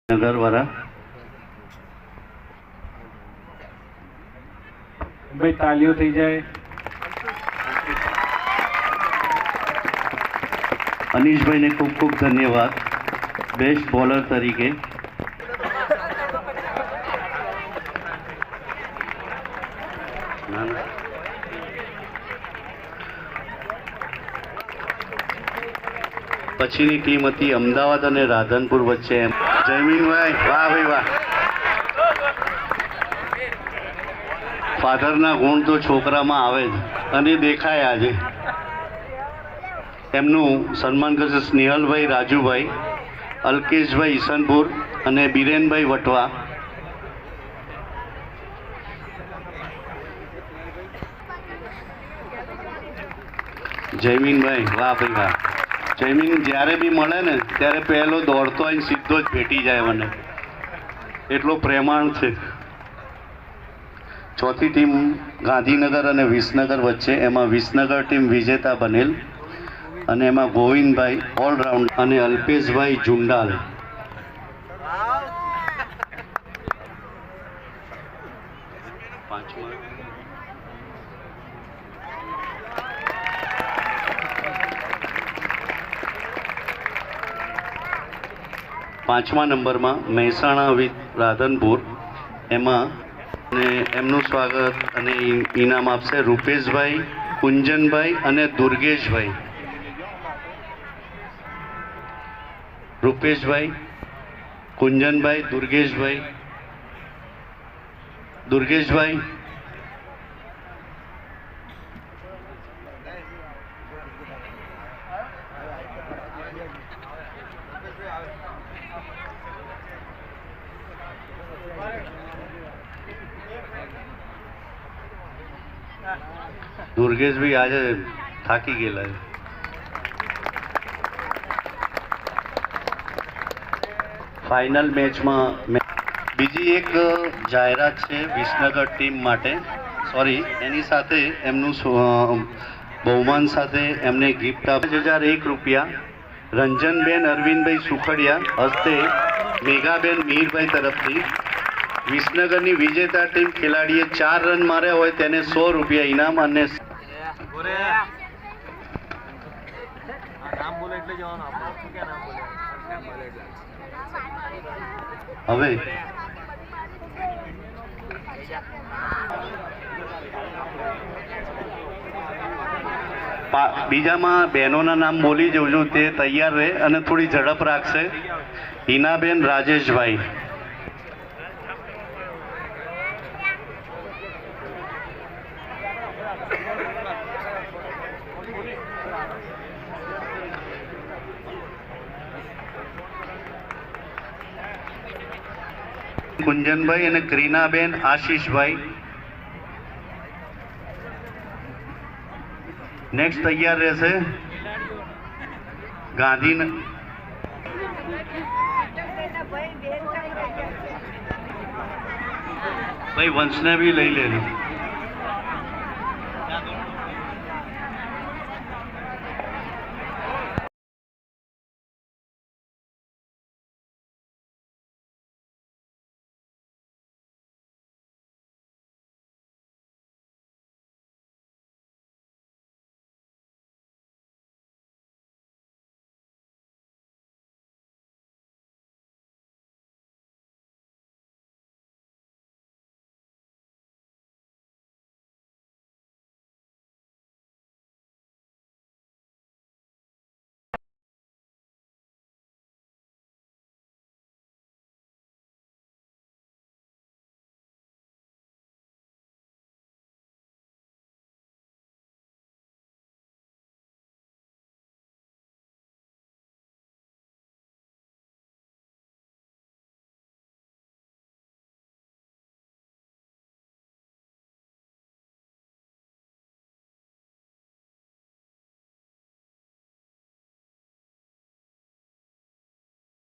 નગર વાળા ભાઈ તાલીઓ થઈ જાય। અનીશભાઈને ખૂબ ખૂબ ધન્યવાદ બેસ્ટ બોલર તરીકે। પછીની ટીમ હતી અમદાવાદ અને રાધનપુર વચ્ચે। જયમીનભાઈ વાહ ભાઈ વાહ, ફાધરના ગુણ તો છોકરામાં આવે જ અને દેખાય। આજે એમનું સન્માન કરશે સ્નેહલભાઈ રાજુભાઈ, અલ્કેશભાઈ ઈસનપુર અને બિરેનભાઈ વટવા। જયમીનભાઈ વાહ ભાઈ વાહ। જયમીન જ્યારે બી મળે ને ત્યારે પહેલો દોડતો આવીને સીધો જ ભેટી જાય મને, એટલો પ્રેમાળ છે। ચોથી ટીમ ગાંધીનગર અને વિસનગર વચ્ચે, એમાં વિસનગર ટીમ વિજેતા બનેલ અને એમાં ગોવિંદભાઈ ઓલરાઉન્ડ અને અલ્પેશભાઈ જુંડાલ। પાંચમા નંબરમાં મહેસાણા વિથ રાધનપુર, એમાં અને એમનું સ્વાગત અને ઇનામ આપશે રૂપેશભાઈ, કુંજનભાઈ અને દુર્ગેશભાઈ। રૂપેશભાઈ, કુંજનભાઈ, દુર્ગેશભાઈ દુર્ગેશભાઈ આજે થાકી ગયેલા છે। ફાઇનલ મેચમાં બીજી એક જાહેરાત છે વિસનગર ટીમ માટે, સોરી એની સાથે એમનું બહુમાન સાથે એમને ગિફ્ટ આપે 5001 રૂપિયા રંજનબેન અરવિંદભાઈ સુખડિયા હસ્તે મેઘાબેન મીરભાઈ તરફથી। વિસનગરની વિજેતા ટીમ ખેલાડીએ 4 રન માર્યા હોય તેને 100 રૂપિયા ઇનામ અને હવે બીજામાં બહેનોના નામ બોલી જવું છું, તે તૈયાર રહે અને થોડી ઝડપ રાખશે। હિનાબેન રાજેશભાઈ, કુંજનભાઈ અને ક્રીનાબેન આશીષભાઈ। નેક્સ્ટ તૈયાર રહેશે ભાઈ વંશને બી લઈ લેજો।